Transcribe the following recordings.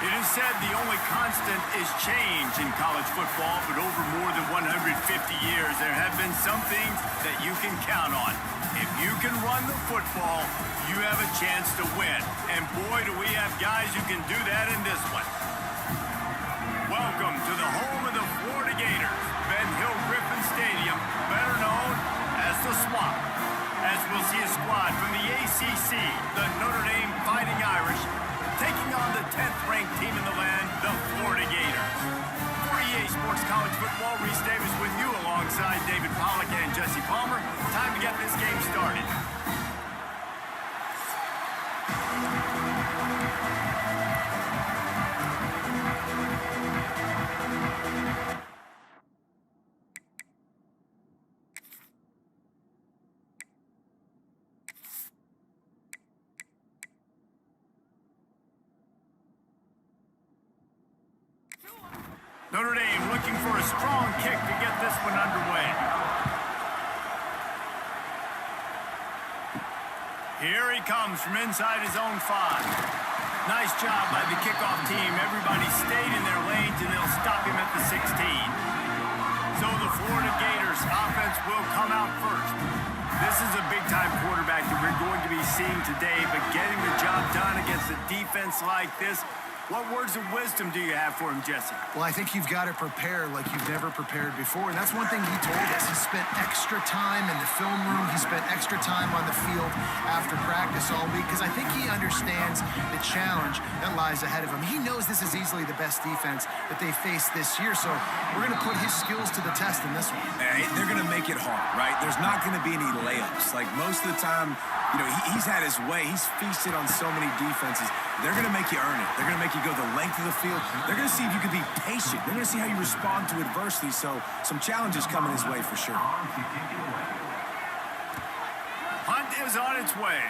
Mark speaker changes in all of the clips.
Speaker 1: It is said the only constant is change in college football, but over more than 150 years, there have been some things that you can count on. If you can run the football, you have a chance to win. And boy, do we have guys who can do that in this one. Welcome to the home of the Florida Gators, Ben Hill Griffin Stadium, better known as the Swamp. As we'll see a squad from the ACC, the Notre Dame Fighting Irish, taking on the 10th-ranked team in the land, the Florida Gators. For EA Sports College Football, Reese Davis with you alongside David Pollack and Jesse Palmer. Time to get this game started. Notre Dame looking for a strong kick to get this one underway. Here he comes from inside his own 5. Nice job by the kickoff team. Everybody stayed in their lanes, and they'll stop him at the 16. So the Florida Gators offense will come out first. This is a big-time quarterback that we're going to be seeing today, but getting the job done against a defense like this, what words of wisdom do you have for him, Jesse?
Speaker 2: Well, I think you've got to prepare like you've never prepared before, and that's one thing he told us. He spent extra time in the film room. He spent extra time on the field after practice all week because I think he understands the challenge that lies ahead of him. He knows this is easily the best defense that they face this year, so we're going to put his skills to the test in this one.
Speaker 3: Hey, they're going to make it hard, right? There's not going to be any layups. Like most of the time, you know, he's had his way. He's feasted on so many defenses. They're going to make you earn it. They're going to make you go the length of the field. They're going to see if you can be patient. They're going to see how you respond to adversity. So some challenges coming his way for sure.
Speaker 1: Hunt is on its way.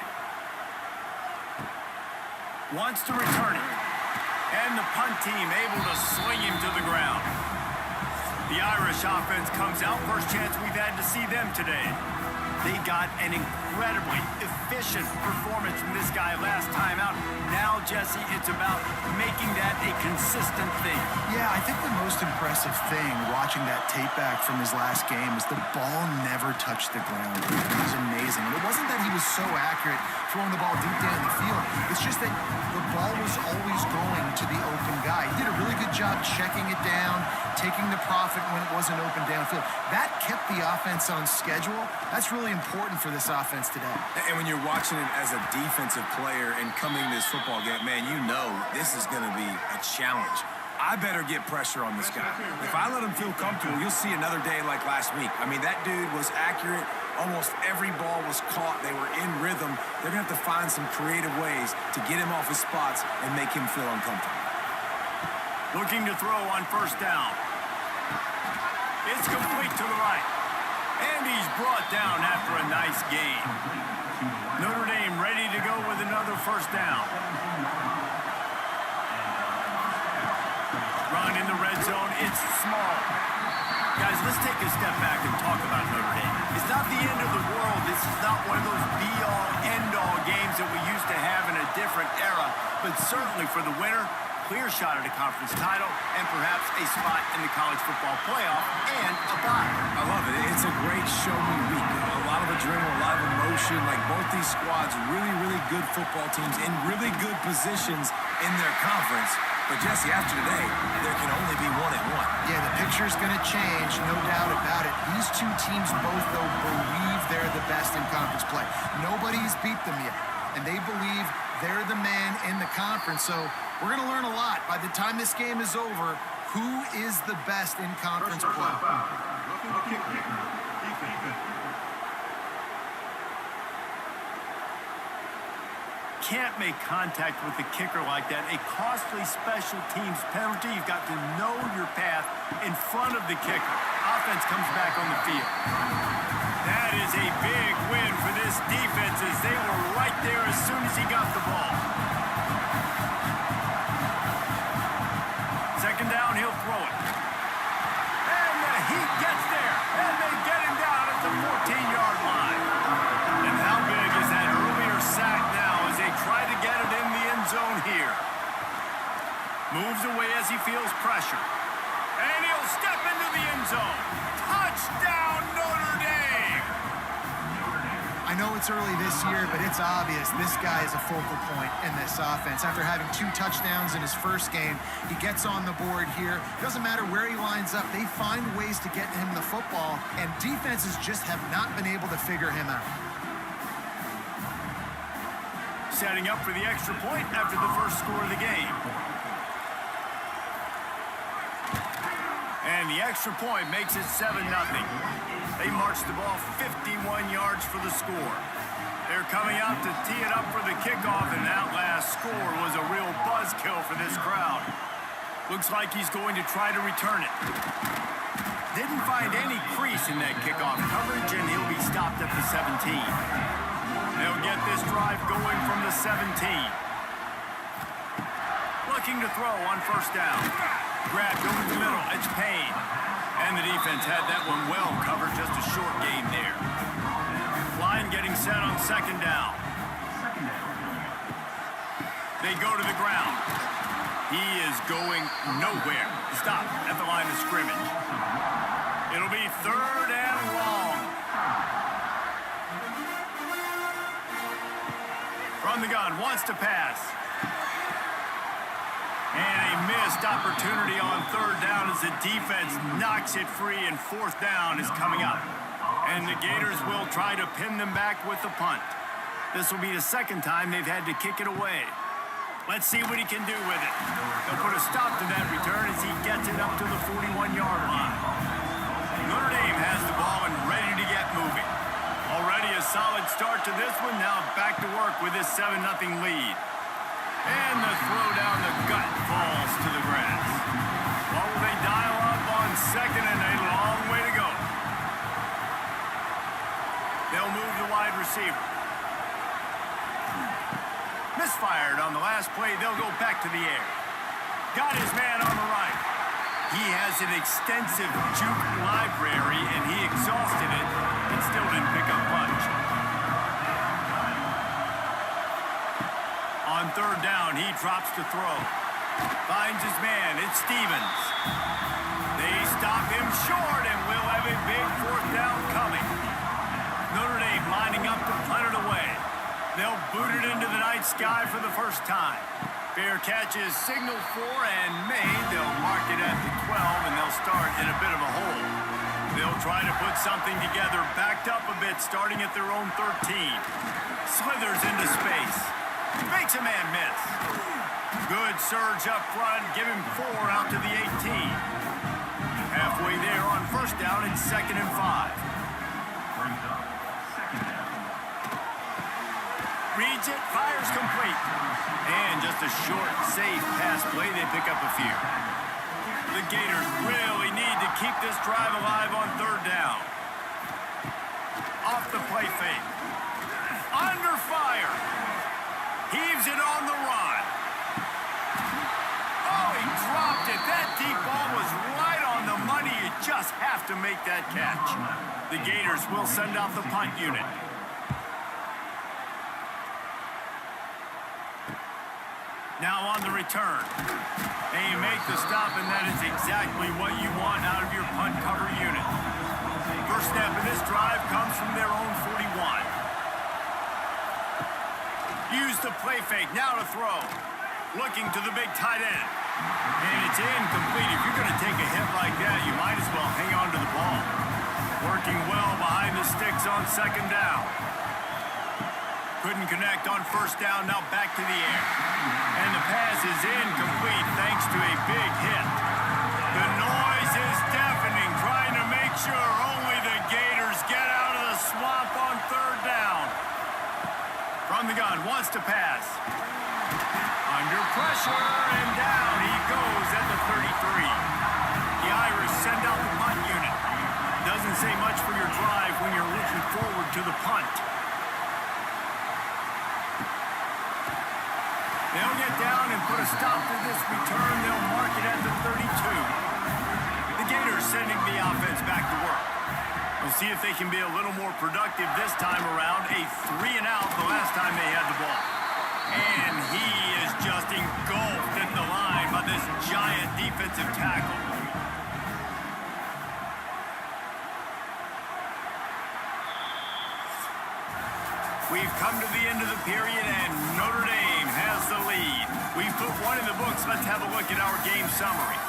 Speaker 1: Wants to return it. And the punt team able to swing him to the ground. The Irish offense comes out. First chance we've had to see them today. They got an incredibly efficient performance from this guy last time out. Now, Jesse, it's about making that a consistent thing.
Speaker 2: Yeah, I think the most impressive thing watching that tape back from his last game is the ball never touched the ground. It was amazing. And it wasn't that he was so accurate throwing the ball deep down the field. It's just that the ball was always going to the open guy. He did a really good job checking it down, taking the profit when it wasn't open downfield. That kept the offense on schedule. That's really important for this offense today.
Speaker 3: And when you're watching it as a defensive player and coming to this football game, man, you know this is going to be a challenge. I better get pressure on this guy. If I let him feel comfortable, you'll see another day like last week. I mean, that dude was accurate. Almost every ball was caught. They were in rhythm. They're going to have to find some creative ways to get him off his spots and make him feel uncomfortable.
Speaker 1: Looking to throw on first down. It's complete to the right. And he's brought down after a nice gain. Notre Dame ready to go with another first down. Run in the red zone. It's small. Guys, let's take a step back and talk about Notre Dame. It's not the end of the world. This is not one of those be-all, end-all games teams that we used to have in a different era, but certainly for the winner, clear shot at a conference title and perhaps a spot in the college football playoff and a bye.
Speaker 3: I love it. It's a great show-me week. A lot of adrenaline, a lot of emotion. Like both these squads, really, really good football teams in really good positions in their conference. But, Jesse, after today, there can only be 1-1.
Speaker 2: Yeah, the picture's going to change, no doubt about it. These two teams both, though, believe they're the best in conference play. Nobody's beat them yet, and they believe they're the man in the conference. So we're going to learn a lot. By the time this game is over, who is the best in conference play?
Speaker 1: Can't make contact with the kicker like that. A costly special teams penalty. You've got to know your path in front of the kicker. Offense comes back on the field. That is a big win for this defense as they were right there as soon as he got the ball. Second down, he'll throw it. And the Heat gets there. And they get him down at the 14-yard line. And how big is that earlier sack now? They try to get it in the end zone here. Moves away as he feels pressure. And he'll step into the end zone. Touchdown, Notre Dame!
Speaker 2: I know it's early this year, but it's obvious this guy is a focal point in this offense. After having 2 touchdowns in his first game, he gets on the board here. Doesn't matter where he lines up, they find ways to get him the football, and defenses just have not been able to figure him out.
Speaker 1: Setting up for the extra point after the first score of the game. And the extra point makes it 7-0. They march the ball 51 yards for the score. They're coming out to tee it up for the kickoff, and that last score was a real buzzkill for this crowd. Looks like he's going to try to return it. Didn't find any crease in that kickoff coverage, and he'll be stopped at the 17. They'll get this drive going from the 17. Looking to throw on first down. Grabbed over the middle. It's Payne. And the defense had that one well covered. Just a short gain there. Line getting set on second down. They go to the ground. He is going nowhere. Stop at the line of scrimmage. It'll be third and long. From the gun, wants to pass. And a missed opportunity on third down as the defense knocks it free, and fourth down is coming up. And the Gators will try to pin them back with the punt. This will be the second time they've had to kick it away. Let's see what he can do with it. They'll put a stop to that return as he gets it up to the 41-yard line. Notre Dame has the ball and ready to get moving. Already a solid start to this one. Now back to work with this 7-0 lead. And the throw down the gut falls to the grass. What will they dial up on second, and a long way to go. They'll move the wide receiver. Misfired on the last play. They'll go back to the air. Got his man on the right. He has an extensive juke library, and he exhausted it and still didn't pick up much. On third down, he drops to throw. Finds his man. It's Stevens. They stop him short, and we'll have a big fourth down coming. Notre Dame lining up to punt it away. They'll boot it into the night sky for the first time. Fair catch is signaled for and made. They'll mark it at the 12, and they'll start in a bit of a hole. They'll try to put something together, backed up a bit, starting at their own 13. Slithers into space. Makes a man miss. Good surge up front. Give him 4 out to the 18. Halfway there on first down and 2nd and 5. Reads it, fires complete. And just a short, safe pass play. They pick up a few. The Gators really need to keep this drive alive on third down. Off the play fake. Under fire. Heaves it on the run. Oh, he dropped it. That deep ball was right on the money. You just have to make that catch. The Gators will send out the punt unit. Now on the return. They make the stop, and that is exactly what you want out of your punt cover unit. First snap of this drive comes from their own 41. Use the play fake, now to throw. Looking to the big tight end. And it's incomplete. If you're going to take a hit like that, you might as well hang on to the ball. Working well behind the sticks on second down. Couldn't connect on first down, now back to the air. And the pass is incomplete thanks to a big hit. The noise is deafening, trying to make sure only the Gators get out of the swamp on third down. From the gun, wants to pass. Under pressure, and down he goes at the 33. The Irish send out the punt unit. Doesn't say much for your drive when you're looking forward to the punt. They'll get down and put a stop to this return. They'll mark it at the 32. The Gators sending the offense back to work. We'll see if they can be a little more productive this time around. A 3-and-out the last time they had the ball. And he is just engulfed at the line by this giant defensive tackle. We've come to the end of the period, and Notre Dame has the lead. We've put one in the books. Let's have a look at our game summary.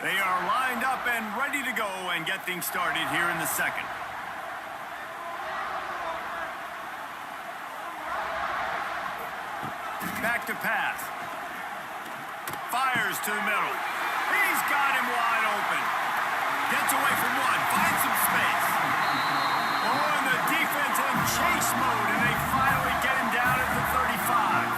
Speaker 1: They are lined up and ready to go and get things started here in the second. Back to pass. Fires to the middle. He's got him wide open. Gets away from one. Finds some space. Oh, and the defense in chase mode, and they finally get him down at the 35.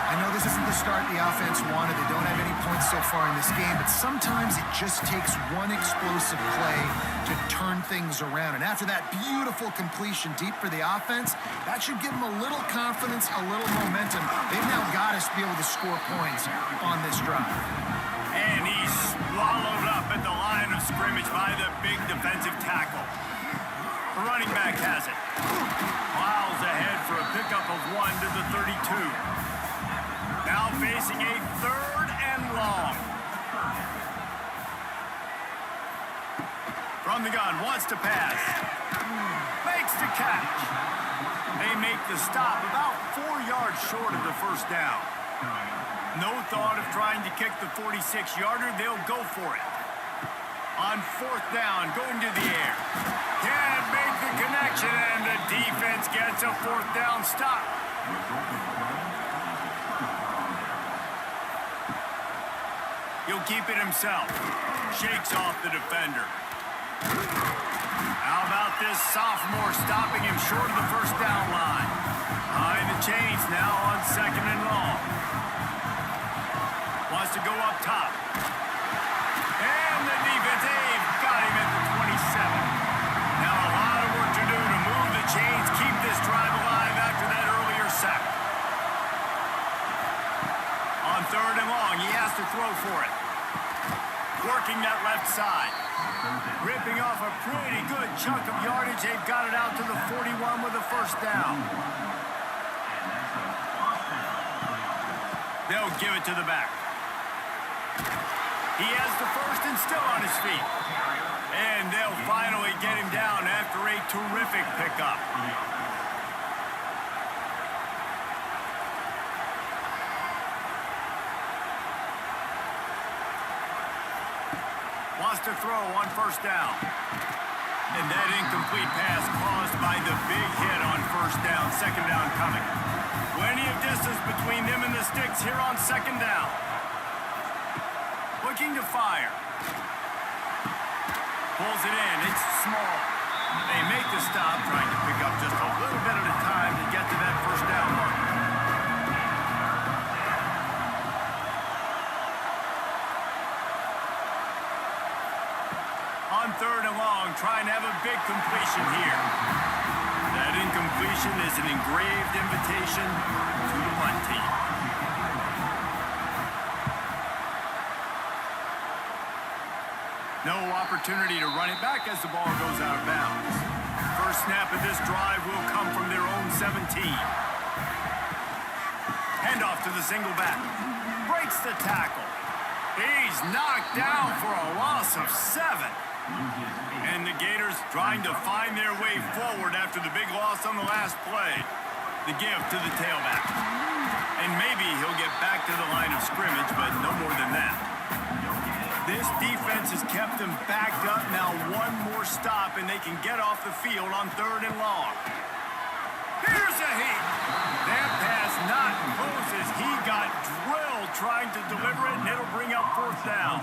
Speaker 2: I know this isn't the start the offense wanted. They don't have any points so far in this game, but sometimes it just takes one explosive play to turn things around. And after that beautiful completion deep for the offense, that should give them a little confidence, a little momentum. They've now got us to be able to score points on this drive.
Speaker 1: And he's swallowed up at the line of scrimmage by the big defensive tackle. The running back has it. Miles ahead for a pickup of 1 to the 32. Now facing a 3rd and long. From the gun, wants to pass. Makes the catch. They make the stop about 4 yards short of the first down. No thought of trying to kick the 46-yarder. They'll go for it. On 4th down, going to the air. Can't make the connection, and the defense gets a 4th down stop. He'll keep it himself. Shakes off the defender. How about this sophomore stopping him short of the first down line? Behind the chains now on 2nd and long. Wants to go up top. And the defense, they've got him at the 27. Now a lot of work to do to move the chains, keep this drive alive after that earlier sack. On 3rd and long, he has to throw for it. Working that left side. Ripping off a pretty good chunk of yardage. They've got it out to the 41 with a first down. They'll give it to the back. He has the first and still on his feet. And they'll finally get him down after a terrific pickup. Wants to throw on first down. And that incomplete pass caused by the big hit on first down, 2nd down coming. Plenty of distance between them and the sticks here on 2nd down. Looking to fire. Pulls it in. It's small. They make the stop, trying to pick up just a little bit at a time to get to that first down mark. On 3rd and long, trying to have a big completion here. That incompletion is an engraved invitation to the punt team. No opportunity to run it back as the ball goes out of bounds. First snap of this drive will come from their own 17. Handoff to the single back. Breaks the tackle. He's knocked down for a loss of 7. And the Gators trying to find their way forward after the big loss on the last play. The give to the tailback. And maybe he'll get back to the line of scrimmage, but no more than that. This defense has kept them backed up. Now one more stop, and they can get off the field on 3rd and long. Here's a heat. That pass not close as he got drilled trying to deliver it, and it'll bring up 4th down.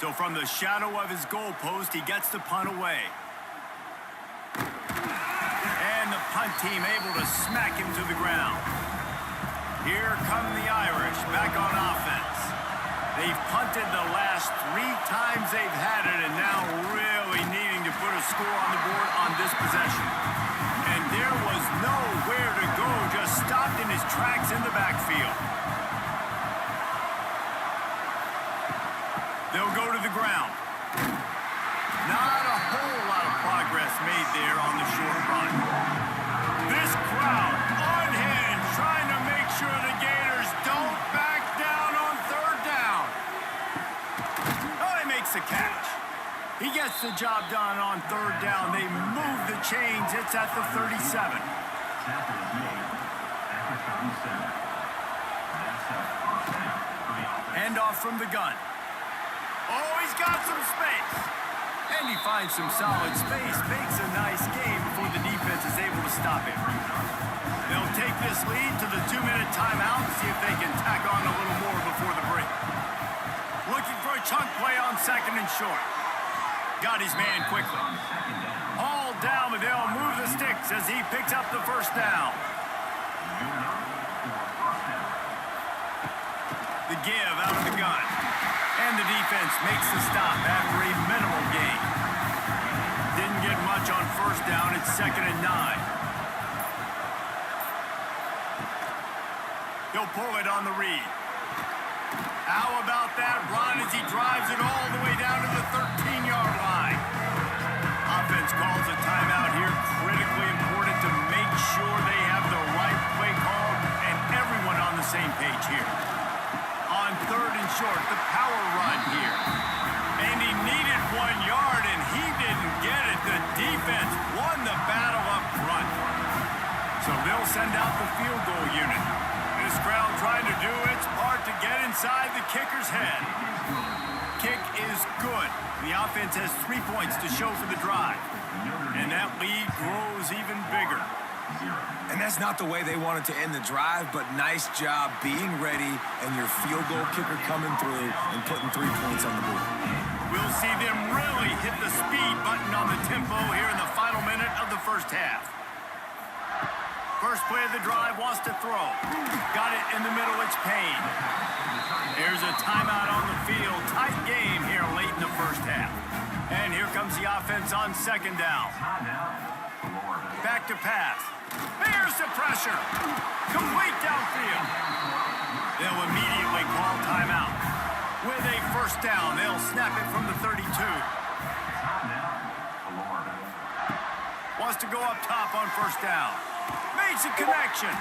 Speaker 1: So from the shadow of his goalpost, he gets the punt away. And the punt team able to smack him to the ground. Here come the Irish back on offense. They've punted the last 3 times they've had it, and now really needing to put a score on the board on this possession. And there was nowhere to go, just stopped in his tracks in the backfield. They'll go to the ground. Not a whole lot of progress made there on the short run. This crowd unhinged, trying to make sure the Gators don't back down on 3rd down. Oh, he makes the catch. He gets the job done on 3rd down. They move the chains. It's at the 37. Handoff from the gun. Oh, he's got some space. And he finds some solid space, makes a nice game before the defense is able to stop him. They'll take this lead to the 2-minute timeout and see if they can tack on a little more before the break. Looking for a chunk play on 2nd and short. Got his man quickly. Hauled down, but they'll move the sticks as he picks up the 1st down. The give out of the gun. And the defense makes the stop after a minimal gain. Didn't get much on 1st down. It's 2nd and 9. He'll pull it on the read. How about that run as he drives it all the way down to the 13-yard line? Offense calls a timeout here. Critically important to make sure they have the right play call and everyone on the same page here. On 3rd and short, the power run here. And he needed 1 yard, and he didn't get it. The defense won the battle up front. So they'll send out the field goal unit. This crowd trying to do its part to get inside the kicker's head. Kick is good. The offense has 3 points to show for the drive. And that lead grows even bigger.
Speaker 3: And that's not the way they wanted to end the drive, but nice job being ready and your field goal kicker coming through and putting 3 points on the board.
Speaker 1: We'll see them really hit the speed button on the tempo here in the final minute of the 1st half. First play of the drive, wants to throw. Got it in the middle, it's Payne. There's a timeout on the field. Tight game here late in the 1st half. And here comes the offense on 2nd down. Back to pass. There's the pressure. Complete downfield. They'll immediately call timeout. With a 1st down, they'll snap it from the 32. Wants to go up top on 1st down. Makes a connection.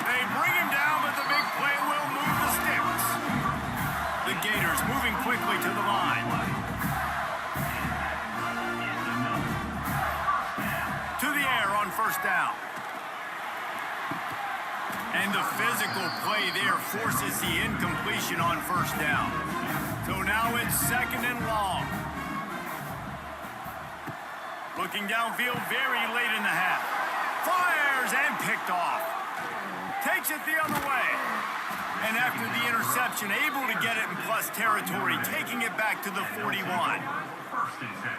Speaker 1: They bring him down, but the big play will move the sticks. The Gators moving quickly to the line. To the air on 1st down. And the physical play there forces the incompletion on 1st down. So now it's 2nd and long. Looking downfield very late in the half. Fires and picked off. Takes it the other way. And after the interception, able to get it in plus territory, taking it back to the 41.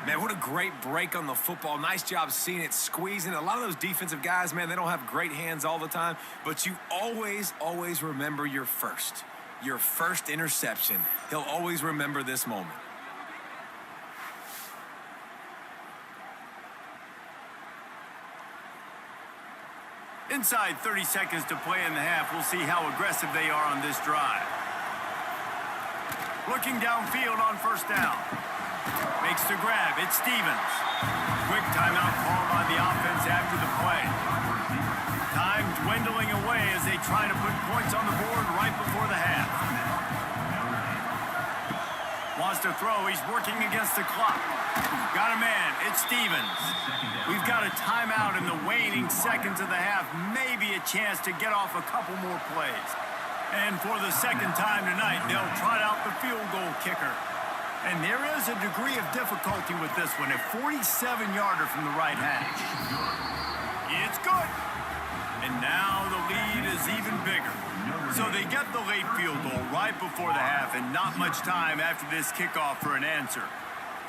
Speaker 3: Man, what a great break on the football. Nice job seeing it squeezing. A lot of those defensive guys, man, they don't have great hands all the time, but you always, always remember your first interception. He'll always remember this moment.
Speaker 1: Inside 30 seconds to play in the half. We'll see how aggressive they are on this drive. Looking downfield on first down. Makes the grab. It's Stevens. Quick timeout call by the offense after the play. Time dwindling away as they try to put points on the board right before the half. Wants to throw. He's working against the clock. Got a man. It's Stevens. We've got a timeout in the waning seconds of the half. Maybe a chance to get off a couple more plays. And for the second time tonight, they'll trot out the field goal kicker. And there is a degree of difficulty with this one. A 47-yarder from the right hash. It's good. And now the lead is even bigger. So they get the late field goal right before the half, and not much time after this kickoff for an answer.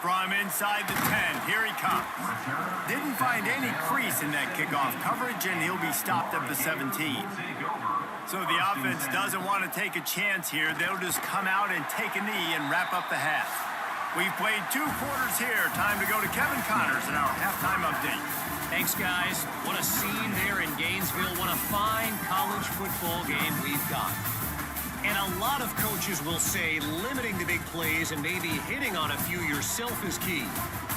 Speaker 1: From inside the 10, here he comes. Didn't find any crease in that kickoff coverage, and he'll be stopped at the 17. So the offense doesn't want to take a chance here. They'll just come out and take a knee and wrap up the half. We've played 2 quarters here. Time to go to Kevin Connors in our halftime update.
Speaker 4: Thanks, guys. What a scene there in Gainesville. What a fine college football game we've got. And a lot of coaches will say limiting the big plays and maybe hitting on a few yourself is key.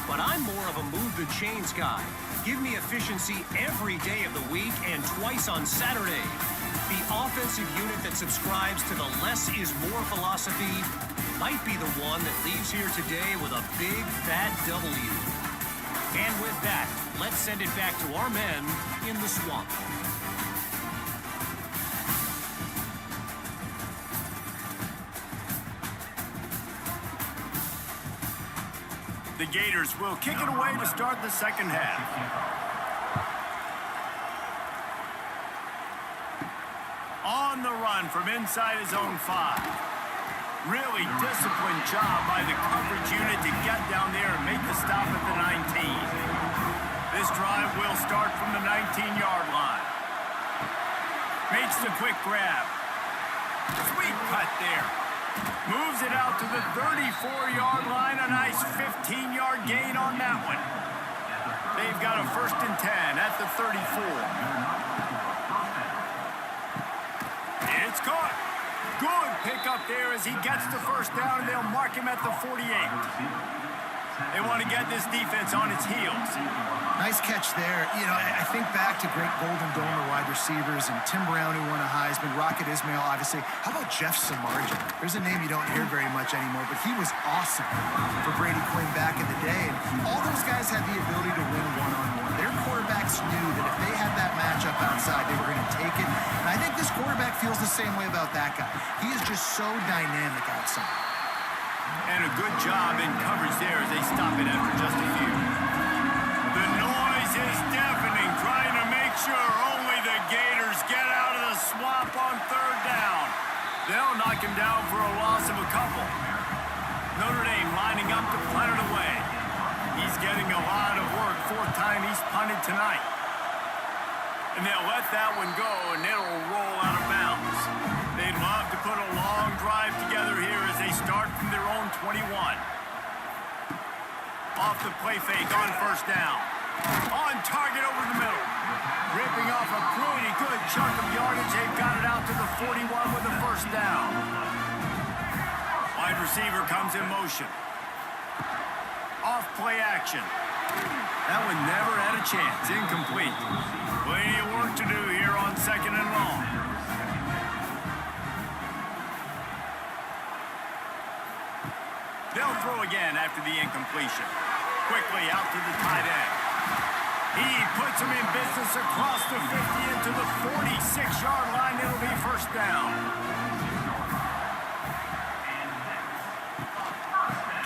Speaker 4: But I'm more of a move the chains guy. Give me efficiency every day of the week and twice on Saturday. The offensive unit that subscribes to the less is more philosophy might be the one that leaves here today with a big, fat W. And with that, let's send it back to our men in the swamp.
Speaker 1: The Gators will kick it away to start the second half. On the run from inside his own 5. Really disciplined job by the coverage unit to get down there and make the stop at the 19. This drive will start from the 19-yard line. Makes the quick grab. Sweet cut there. Moves it out to the 34-yard line. A nice 15-yard gain on that one. They've got a 1st and 10 at the 34. It's caught. Good pickup there as he gets the first down, and they'll mark him at the 48. They want to get this defense on its heels.
Speaker 2: Nice catch there. You know, I think back to great Golden Domer wide receivers and Tim Brown, who won a Heisman, Rocket Ismail, obviously. How about Jeff Samardzija? There's a name you don't hear very much anymore, but he was awesome for Brady Quinn back in the day. And all those guys had the ability to win one-on-one. Their quarterbacks knew that if they had that matchup outside, they were going to take it. And I think this quarterback feels the same way about that guy. He is just so dynamic outside.
Speaker 1: And a good job in coverage there as they stop it after just a few. The noise is deafening, trying to make sure only the Gators get out of the swamp on 3rd down. They'll knock him down for a loss of a couple. Notre Dame lining up to punt it away. He's getting a lot of work, 4th time he's punted tonight. And they'll let that one go, and it'll roll out of bounds. They'd love to put a long drive together here as they start from their own 21. Off the play fake on 1st down. On target over the middle. Ripping off a pretty good chunk of yardage. They've got it out to the 41 with a 1st down. Wide receiver comes in motion. Off play action. That one never had a chance. Incomplete. Plenty of work to do here on 2nd and long. They'll throw again after the incompletion. Quickly out to the tight end. He puts him in business across the 50 into the 46-yard line. It'll be 1st down.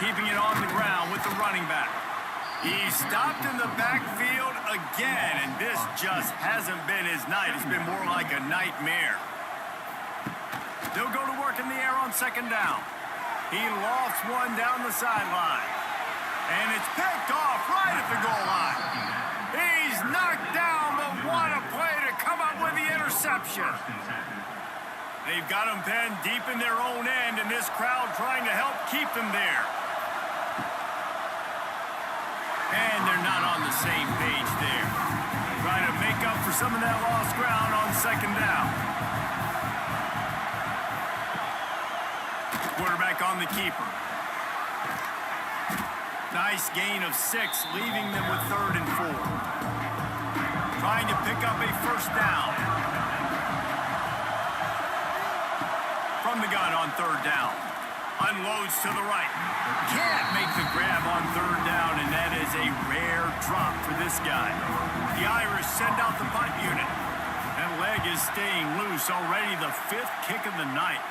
Speaker 1: Keeping it on the ground with the running back. He's stopped in the backfield again, and this just hasn't been his night. It's been more like a nightmare. They'll go to work in the air on 2nd down. He lofts one down the sideline. And it's picked off right at the goal line. He's knocked down, but what a play to come up with the interception. They've got him penned deep in their own end, and this crowd trying to help keep them there. And they're not on the same page there. Trying to make up for some of that lost ground on 2nd down. Quarterback back on the keeper. Nice gain of 6, leaving them with 3rd and 4. Trying to pick up a first down. From the gun on 3rd down. Unloads to the right. Can't make the grab on 3rd down, and that is a rare drop for this guy. The Irish send out the punt unit. That leg is staying loose already, the 5th kick of the night.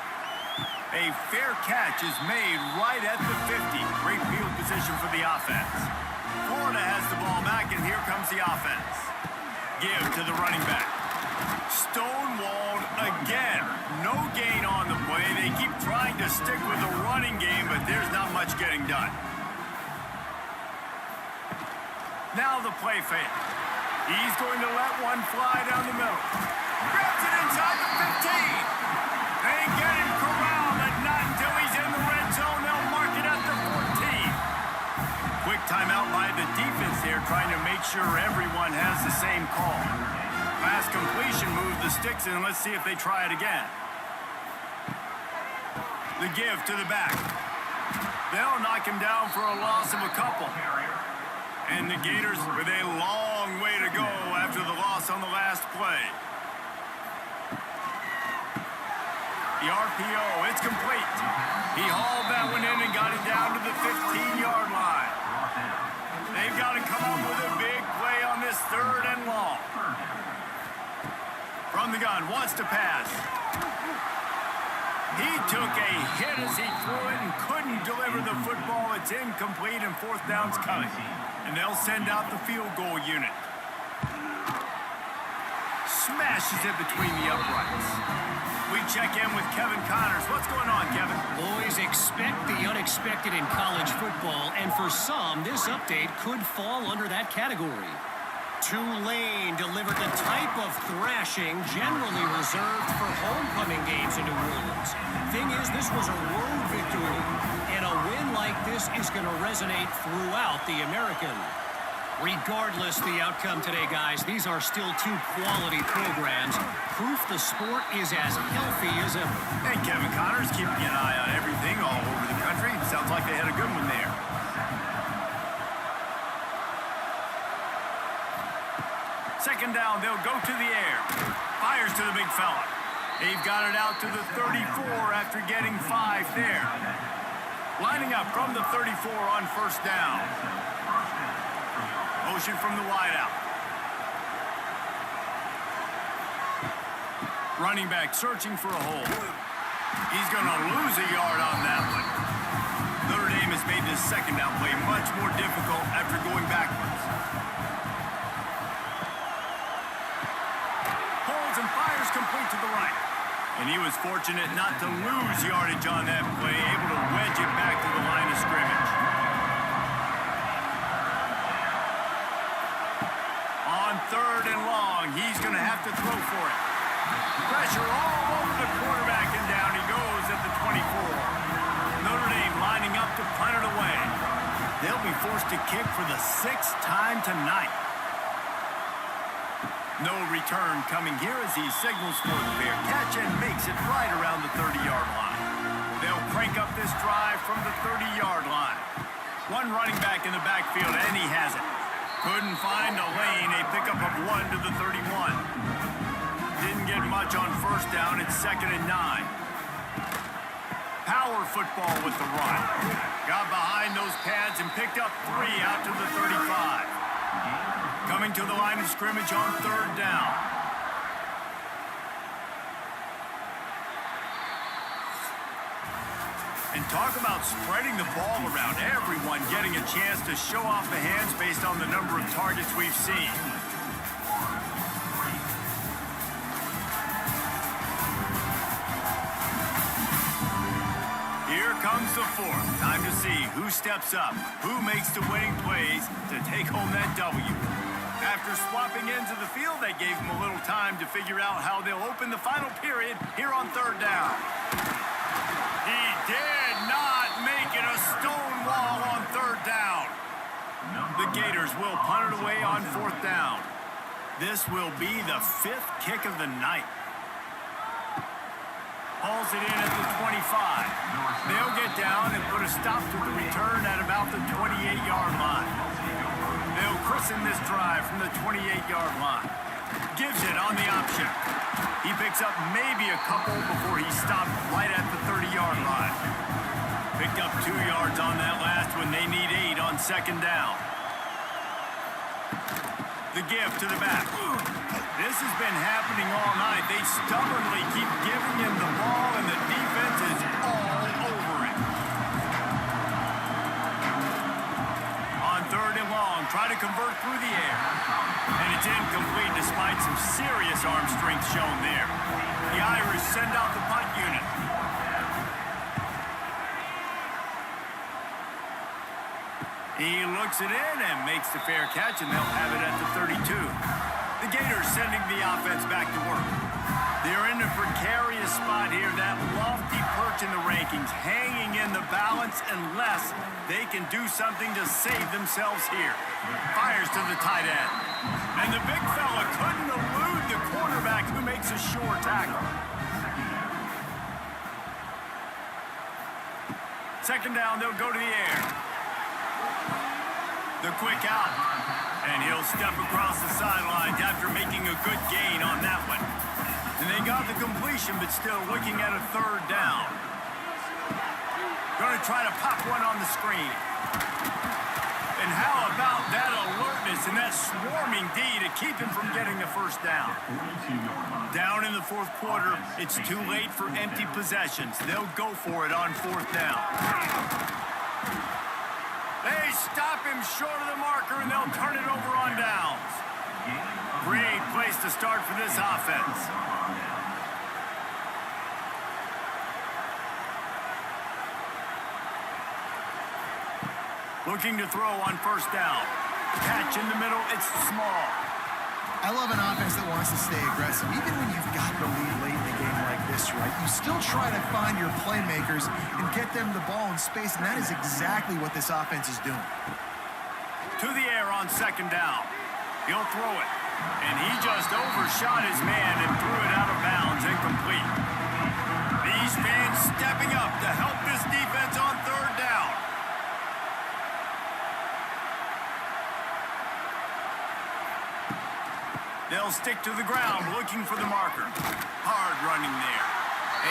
Speaker 1: A fair catch is made right at the 50. Great field position for the offense. Florida has the ball back, and here comes the offense. Give to the running back. Stonewalled again. No gain on the play. They keep trying to stick with the running game, but there's not much getting done. Now the play fake. He's going to let one fly down the middle. Grabs it inside the 15. They get him corralled, but not until he's in the red zone. They'll mark it at the 14. Quick timeout by the defense there, trying to make sure everyone has the same call. Pass completion, move the sticks in. Let's see if they try it again. The give to the back. They'll knock him down for a loss of a couple. And the Gators with a long way to go after the loss on the last play. The RPO, it's complete. He hauled that one in and got it down to the 15-yard line. They've got to come up with a big play on this 3rd and long. From the gun, wants to pass. He took a hit as he threw it and couldn't deliver the football. It's incomplete and 4th down's coming. And they'll send out the field goal unit. Smashes it between the uprights. We check in with Kevin Connors. What's going on, Kevin?
Speaker 4: Boys, expect the unexpected in college football, and for some, this update could fall under that category. Tulane delivered the type of thrashing generally reserved for homecoming games in New Orleans. Thing is, this was a road victory, and a win like this is going to resonate throughout the American. Regardless the outcome today, guys, these are still 2 quality programs. Proof the sport is as healthy as ever.
Speaker 1: Hey, Kevin Connors, keeping an eye on everything all over the country. Sounds like they had a good one there. Second down, they'll go to the air. Fires to the big fella. They've got it out to the 34 after getting 5 there. Lining up from the 34 on 1st down. Motion from the wideout. Running back searching for a hole. He's going to lose a yard on that one. Notre Dame has made this 2nd down play much more difficult after going backwards. Holds and fires complete to the right. And he was fortunate not to lose yardage on that play, able to wedge it back to the line of scrimmage. On 3rd and long, he's going to have to throw for it. Pressure all over the quarterback, and down he goes at the 24. Notre Dame lining up to punt it away. They'll be forced to kick for the 6th time tonight. No return coming here as he signals for the fair catch and makes it right around the 30-yard line. They'll crank up this drive from the 30-yard line. One running back in the backfield, and he has it. Couldn't find a lane. A pickup of 1 to the 31. Didn't get much on 1st down. It's 2nd and 9. Power football with the run. Got behind those pads and picked up 3 out to the 35. Coming to the line of scrimmage on 3rd down. And talk about spreading the ball around. Everyone getting a chance to show off the hands based on the number of targets we've seen. Here comes the 4th. Time to see who steps up, who makes the winning plays to take home that W. After swapping into the field, that gave them a little time to figure out how they'll open the final period here on 3rd down. He did not make it a stone wall on 3rd down. The Gators will punt it away on 4th down. This will be the 5th kick of the night. Hauls it in at the 25. They'll get down and put a stop to the return at about the 28-yard line. They'll christen this drive from the 28-yard line. Gives it on the option. He picks up maybe a couple before he stopped right at the 30-yard line. Picked up 2 yards on that last one. They need 8 on second down. The give to the back. This has been happening all night. They stubbornly keep giving him the ball, and the defense is all over it. On third and long, try to convert through the air. And it's incomplete despite some serious arm strength shown there. The Irish send out the punt unit. He looks it in and makes the fair catch, and they'll have it at the 32. The Gators sending the offense back to work. They're in a precarious spot here, that lofty perch in the rankings, hanging in the balance unless they can do something to save themselves here. Fires to the tight end. And the big fella couldn't elude the quarterback, who makes a sure tackle. Second down, they'll go to the air. The quick out. And he'll step across the sidelines after making a good gain on that one. And they got the completion, but still looking at a third down. Going to try to pop one on the screen. And how about that alertness and that swarming D to keep him from getting the first down? Down in the fourth quarter, it's too late for empty possessions. They'll go for it on fourth down. They stop him short of the marker, and they'll turn it over on downs. Great place to start for this offense. Looking to throw on first down. Catch in the middle, it's small.
Speaker 2: I love an offense that wants to stay aggressive. Even when you've got the lead late in a game like this, right, you still try to find your playmakers and get them the ball in space, and that is exactly what this offense is doing.
Speaker 1: To the air on second down. He'll throw it. And he just overshot his man and threw it out of bounds, incomplete. These fans stepping up to help this defense on third down. They'll stick to the ground, looking for the marker. Hard running there.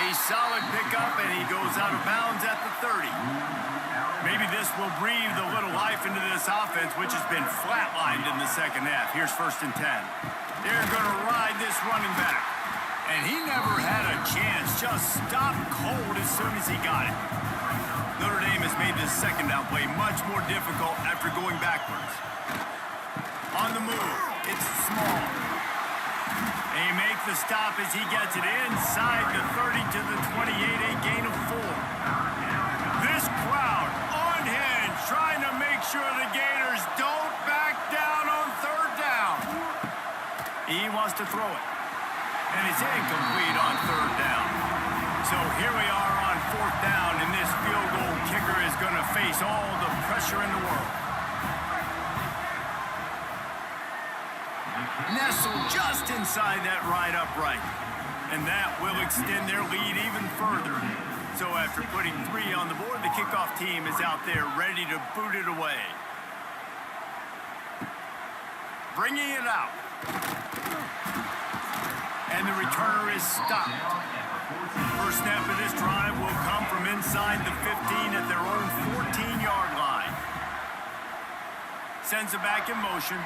Speaker 1: A solid pickup, and he goes out of bounds at the 30. Maybe this will breathe a little life into this offense, which has been flatlined in the second half. Here's first and 10. They're going to ride this running back. And he never had a chance. Just stopped cold as soon as he got it. Notre Dame has made this second down play much more difficult after going backwards. On the move, it's small. They make the stop as he gets it inside the 30 to the 28, a gain of 4. This crowd unhinged, trying to make sure the Gators don't back down on third down. He wants to throw it. And it's incomplete on third down. So here we are on fourth down, and this field goal kicker is going to face all the pressure in the world. Nestled just inside that right upright. And that will extend their lead even further. So after putting 3 on the board, the kickoff team is out there ready to boot it away. Bringing it out. And the returner is stopped. First snap of this drive will come from inside the 15 at their own 14-yard line. Sends it back in motion.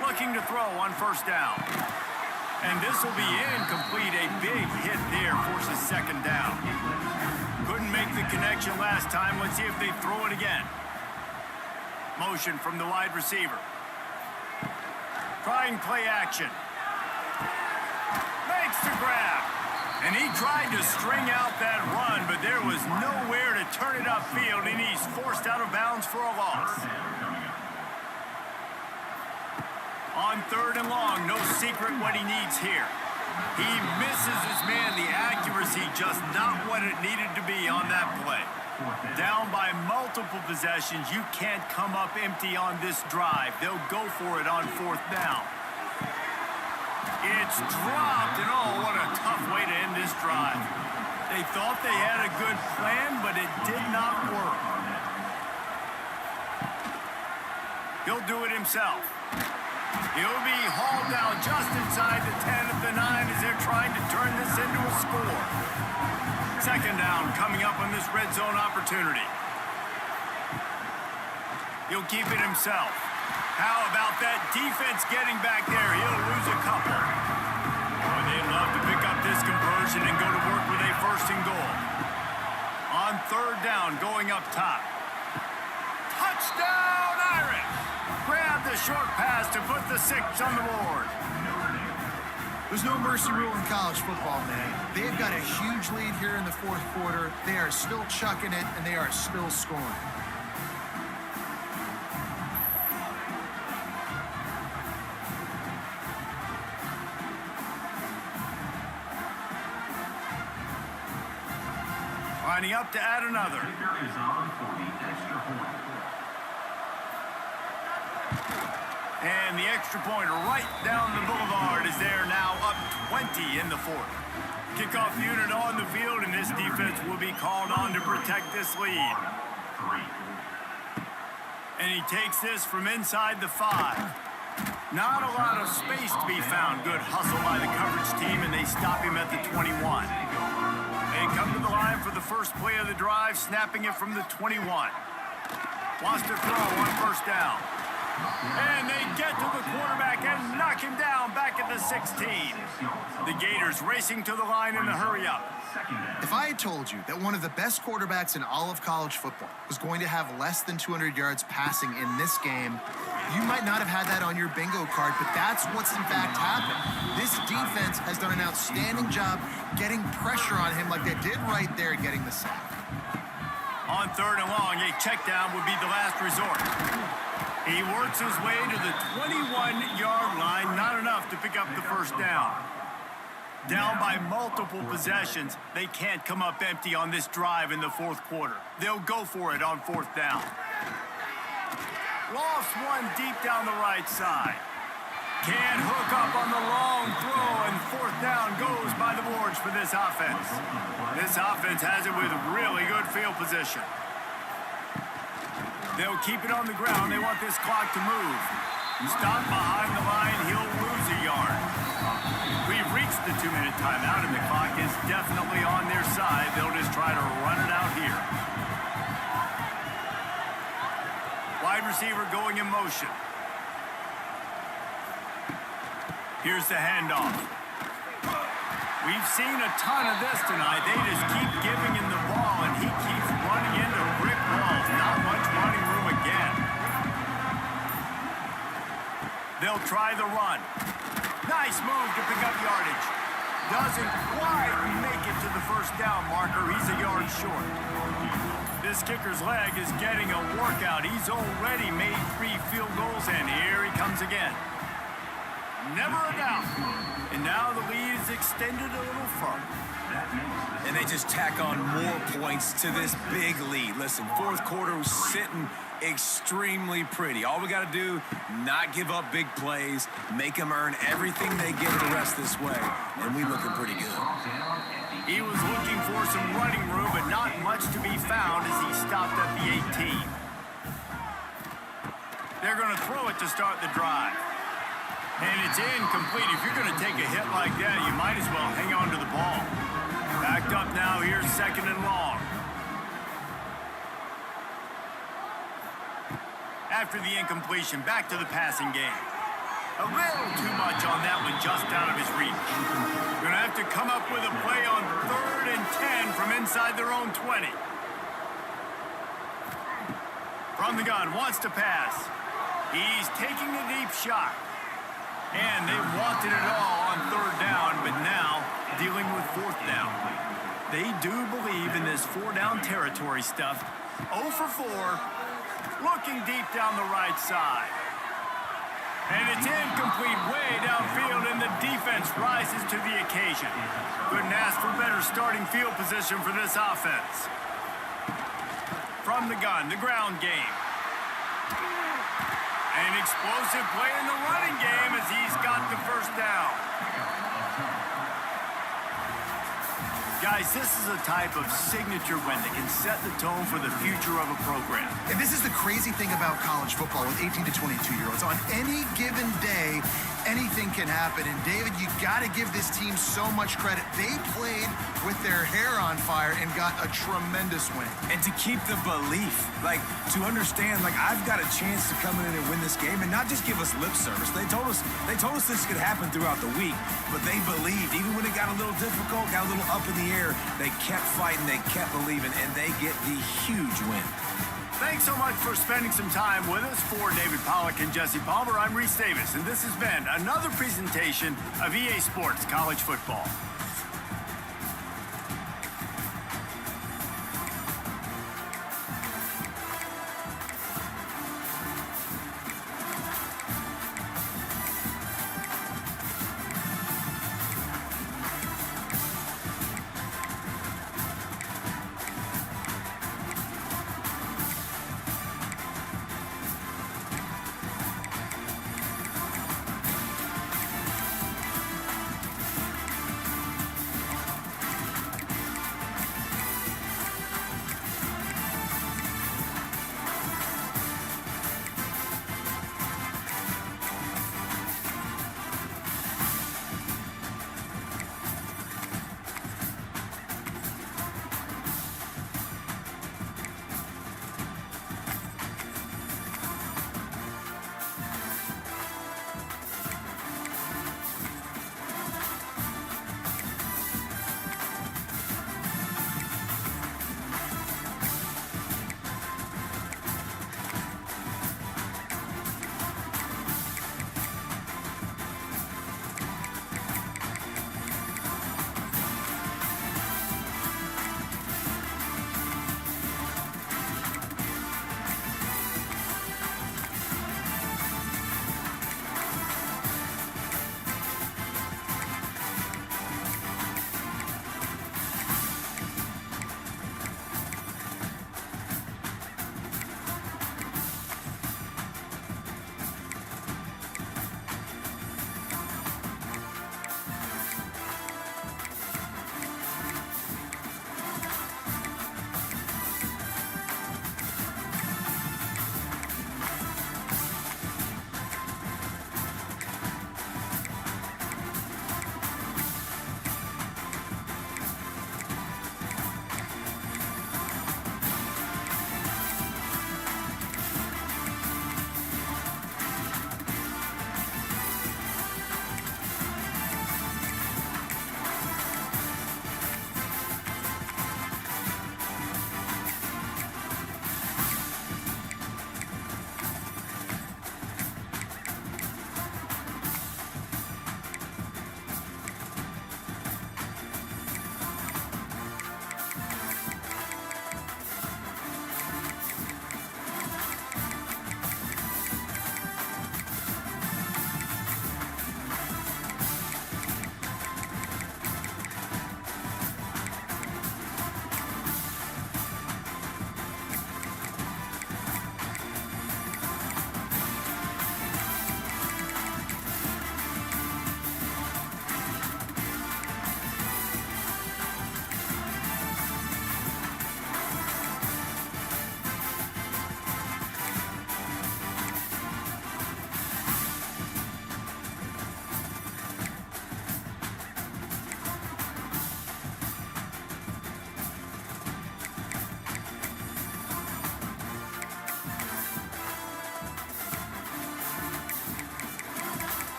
Speaker 1: Looking to throw on first down. And this will be incomplete. A big hit there forces second down. Couldn't make the connection last time. Let's see if they throw it again. Motion from the wide receiver. Trying play action. Makes the grab. And he tried to string out that run, but there was nowhere to turn it upfield, and he's forced out of bounds for a loss. On third and long, no secret what he needs here. He misses his man. The accuracy just not what it needed to be on that play. Down by multiple possessions, you can't come up empty on this drive. They'll go for it on fourth down. It's dropped, and oh, what a tough way to end this drive. They thought they had a good plan, but it did not work. He'll do it himself. He'll be hauled down just inside the 10 at the 9 as they're trying to turn this into a score. Second down coming up on this red zone opportunity. He'll keep it himself. How about that defense getting back there? He'll lose a couple. Boy, they'd love to pick up this conversion and go to work with a first and goal. On third down, going up top. Touchdown, Irish! Grab the short pass to put the 6 on the board.
Speaker 2: There's no mercy rule in college football, man. They've got a huge lead here in the fourth quarter. They are still chucking it, and they are still scoring.
Speaker 1: Lining up to add another.
Speaker 5: Is on for the extra point.
Speaker 1: And the extra point right down the boulevard is there now up 20 in the fourth. Kickoff unit on the field, and this defense will be called on to protect this lead. And he takes this from inside the 5. Not a lot of space to be found. Good hustle by the coverage team, and they stop him at the 21. They come to the line for the first play of the drive, snapping it from the 21. Wants to throw on first down. And they get to the quarterback and knock him down back at the 16. The Gators racing to the line in the hurry-up.
Speaker 2: If I had told you that one of the best quarterbacks in all of college football was going to have less than 200 yards passing in this game, you might not have had that on your bingo card, but that's what's in fact happened. This defense has done an outstanding job getting pressure on him like they did right there, getting the sack.
Speaker 1: On third and long, a check down would be the last resort. He works his way to the 21-yard line, not enough to pick up the first down. Down by multiple possessions, they can't come up empty on this drive in the fourth quarter. They'll go for it on fourth down. Lost one deep down the right side. Can't hook up on the long throw, and fourth down goes by the boards for this offense. This offense has it with really good field position. They'll keep it on the ground. They want this clock to move. Stop behind the line. He'll lose a yard. We've reached the 2-minute timeout, and the clock is definitely on their side. They'll just try to run it out here. Wide receiver going in motion. Here's the handoff. We've seen a ton of this tonight. They just keep giving him the ball, and he keeps running into brick walls. Not much running room again. They'll try the run. Nice move to pick up yardage. Doesn't quite make it to the first down marker. He's a yard short. This kicker's leg is getting a workout. He's already made 3 field goals, and here he comes again. Never a doubt. And now the lead is extended a little further.
Speaker 3: And they just tack on more points to this big lead. Listen, fourth quarter was sitting extremely pretty. All we got to do, not give up big plays, make them earn everything they get the rest this way, and we looking pretty good.
Speaker 1: He was looking for some running room, but not much to be found as he stopped at the 18. They're going to throw it to start the drive. And it's incomplete. If you're going to take a hit like that, you might as well hang on to the ball. Backed up now, here's second and long. After the incompletion, back to the passing game. A little too much on that one, just out of his reach. Going to have to come up with a play on third and 10 from inside their own 20. From the gun, wants to pass. He's taking a deep shot. And they wanted it all on third down, but now dealing with fourth down. They do believe in this 4-down territory stuff. 0 for 4, looking deep down the right side. And it's incomplete way downfield, and the defense rises to the occasion. Couldn't ask for better starting field position for this offense. From the gun, the ground game. An explosive play in the running game as he's got the first down. Guys, this is a type of signature win that can set the tone for the future of a program.
Speaker 2: And this is the crazy thing about college football with 18 to 22-year-olds. On any given day, anything can happen. And David, you got to give this team so much credit. They played with their hair on fire and got a tremendous win.
Speaker 3: And to keep the belief, like to understand, like I've got a chance to come in and win this game and not just give us lip service. They told us this could happen throughout the week, but they believed. Even when it got a little difficult, got a little up in the air, they kept fighting, they kept believing, and they get the huge win.
Speaker 1: Thanks so much for spending some time with us. For David Pollack and Jesse Palmer, I'm Reese Davis, and this has been another presentation of EA Sports College Football.